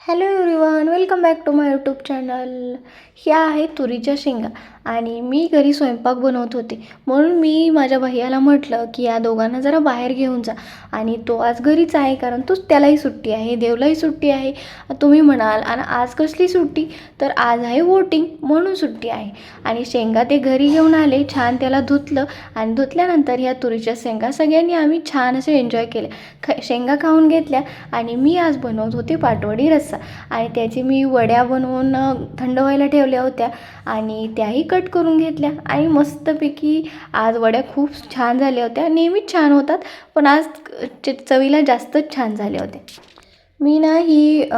Hello everyone, welcome back to my YouTube channel. ह्या आहेत तुरीच्या शेंगा आणि मी घरी स्वयंपाक बनवत होते, म्हणून मी माझ्या भैयाला म्हटलं की या दोघांना जरा बाहेर घेऊन जा. आणि तो आज घरीच आहे, कारण त्यालाही सुट्टी आहे, देवलाही सुट्टी आहे. तुम्ही म्हणाल आणि आज कसली सुट्टी, तर आज आहे वोटिंग म्हणून सुट्टी आहे. आणि शेंगा ते घरी घेऊन आले, छान त्याला धुतलं आणि धुतल्यानंतर ह्या तुरीच्या शेंगा सगळ्यांनी आम्ही छान असे एन्जॉय केले. शेंगा खाऊन घेतल्या आणि मी आज बनवत होते पाटवडी रस्सा. आणि त्याची मी वड्या बनवून थंड व्हायला ठेवल्या होत्या आणि त्याही कट करून घेतल्या आणि मस्तपैकी आज वड्या खूप छान झाल्या होत्या. नेहमीच छान होतात, पण आज चवीला जास्तच छान झाल्या होत्या. मी ना ही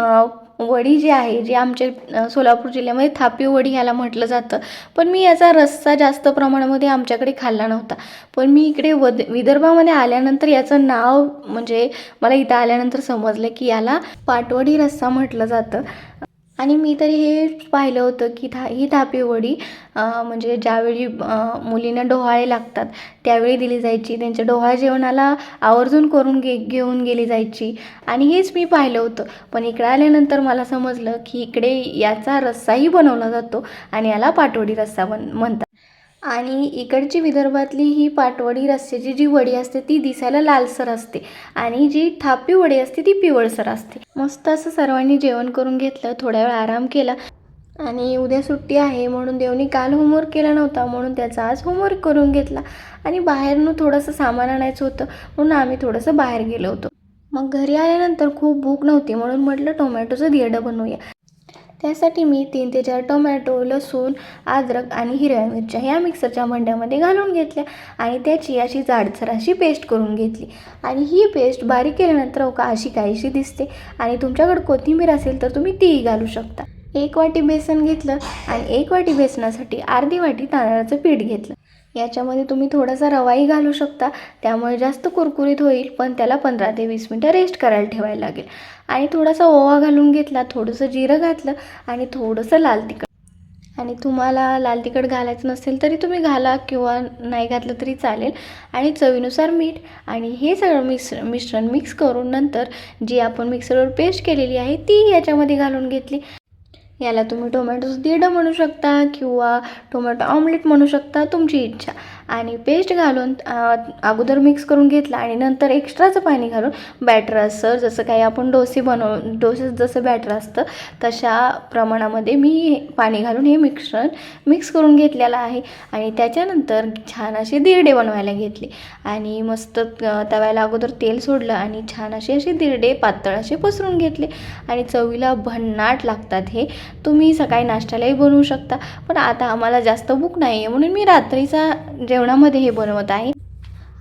वडी जी आहे, जी आमच्या सोलापूर जिल्ह्यामध्ये थापी वडी ह्याला म्हटलं जातं, पण मी याचा रस्सा जास्त प्रमाणामध्ये आमच्याकडे खाल्ला नव्हता. पण मी इकडे विदर्भामध्ये आल्यानंतर याचं नाव म्हणजे मला इथं आल्यानंतर समजलं की याला पाटवडी रस्सा म्हटलं जातं. आणि मी तरी हे पाहिलं होतं की ही थापी वडी म्हणजे ज्यावेळी मुलींना डोहाळे लागतात त्यावेळी दिली जायची, त्यांच्या डोहाळे जेवणाला आवर्जून करून घेऊन गेली जायची. आणि हेच मी पाहिलं होतं, पण इकडे आल्यानंतर मला समजलं की इकडे याचा रस्साही बनवला जातो आणि याला पाटवडी रस्सा म्हणतात. आणि इकडची विदर्भातली ही पाटवडी रस्स्याची जी वडी असते ती दिसायला लालसर असते आणि जी थापी वडी असते ती पिवळसर असते. मस्त असं सर्वांनी जेवण करून घेतलं, थोड्या वेळ आराम केला. आणि उद्या सुट्टी आहे म्हणून देवनी काल होमवर्क केला नव्हता, म्हणून त्याचा आज होमवर्क करून घेतला. आणि बाहेरनं थोडंसं सामान आणायचं होतं म्हणून आम्ही थोडंसं बाहेर गेलो होतो. मग घरी आल्यानंतर खूप भूक नव्हती, म्हणून म्हटलं टोमॅटोचं धिरडं बनवूया. त्यासाठी मी 3 ते 4 टोमॅटो, लसूण, अद्रक आणि हिरव्या मिरच्या ह्या मिक्सरच्या भांड्यामध्ये घालून घेतल्या आणि त्याची अशी जाडसर अशी पेस्ट करून घेतली. आणि ही पेस्ट बारीक केल्यानंतर अशी काहीशी दिसते. आणि तुमच्याकडे कोथिंबीर असेल तर तुम्ही तीही घालू शकता. 1 वाटी बेसन घेतलं आणि 1 वाटी बेसनासाठी अर्धी वाटी तांदळाचं पीठ घेतलं. याच्यामध्ये तुम्ही थोडासा रवाही घालू शकता, त्यामुळे जास्त कुरकुरीत होईल, पण त्याला 15 ते 20 मिनटं रेस्ट करायला ठेवायला लागेल. आणि थोडासा ओवा घालून घेतला, थोडंसं जिरं घातलं आणि थोडंसं लाल तिखट. आणि तुम्हाला लाल तिखट घालायचं नसेल तरी तुम्ही घाला किंवा नाही घातलं तरी चालेल. आणि चवीनुसार मीठ. आणि हे सगळं मिश्रण मिक्स करून नंतर जी आपण मिक्सरवर पेस्ट केलेली आहे ती याच्यामध्ये घालून घेतली. याला तुम्ही टोमॅटोचं धिरडं म्हणू शकता किंवा टोमॅटो ऑमलेट म्हणू शकता, तुमची इच्छा. आणि पेस्ट घालून अगोदर मिक्स करून घेतला आणि नंतर एक्स्ट्राचं पाणी घालून बॅटर असं जसं काही आपण डोसे जसं बॅटर असतं तशा प्रमाणामध्ये मी पाणी घालून हे मिक्सर मिक्स करून घेतलेलं आहे. आणि त्याच्यानंतर छान असे धिरडे बनवायला घेतले आणि मस्त तव्याला अगोदर तेल सोडलं आणि छान असे धिरडे पातळ असे पसरून घेतले. आणि चवीला भन्नाट लागतात हे. तुम्ही सकाळी नाश्त्यालाही बनवू शकता, पण आता आम्हाला जास्त भूक नाही आहे म्हणून मी रात्रीचा जेवणामध्ये हे बनवत आहे.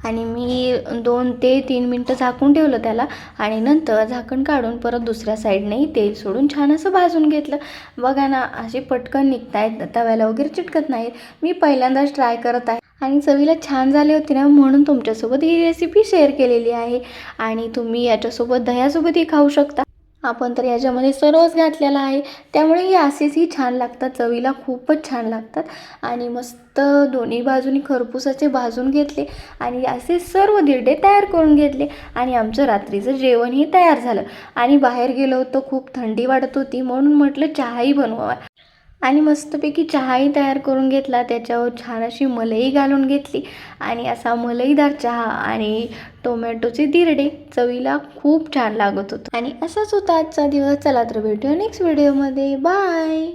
आणि मी 2 ते 3 मिनटं झाकून ठेवलं त्याला आणि नंतर झाकण काढून परत दुसऱ्या साईडनेही तेल सोडून छान असं भाजून घेतलं. बघा ना, असे पटकन निघत आहेत, तव्याला वगैरे चिटकत नाहीत. मी पहिल्यांदाच ट्राय करत आहे आणि चवीला छान झाली होती ना, म्हणून तुमच्यासोबत ही रेसिपी शेअर केलेली आहे. आणि तुम्ही याच्यासोबत दह्यासोबतही खाऊ शकता. आपण तर याच्यामध्ये सर्वच घातलेलं आहे, त्यामुळे हे असेचही छान लागतात, चवीला खूपच छान लागतात. आणि मस्त दोन्ही बाजूनी खरपूसाचे भाजून घेतले आणि असे सर्व धिरडे तयार करून घेतले. आणि आमचं रात्रीचं जेवणही तयार झालं. आणि बाहेर गेलो होतो, खूप थंडी वाटत होती, म्हणून म्हटलं चहाही बनवावा. आणि मस्तपैकी चहाही तयार करून घेतला, त्याच्यावर छान अशी मलई घालून घेतली आणि असा मलईदार चहा आणि टोमॅटोचे धिरडे चवीला खूप छान लागत होतं. आणि असाच होता आजचा दिवस. चला तर भेटूया नेक्स्ट व्हिडिओमध्ये. बाय.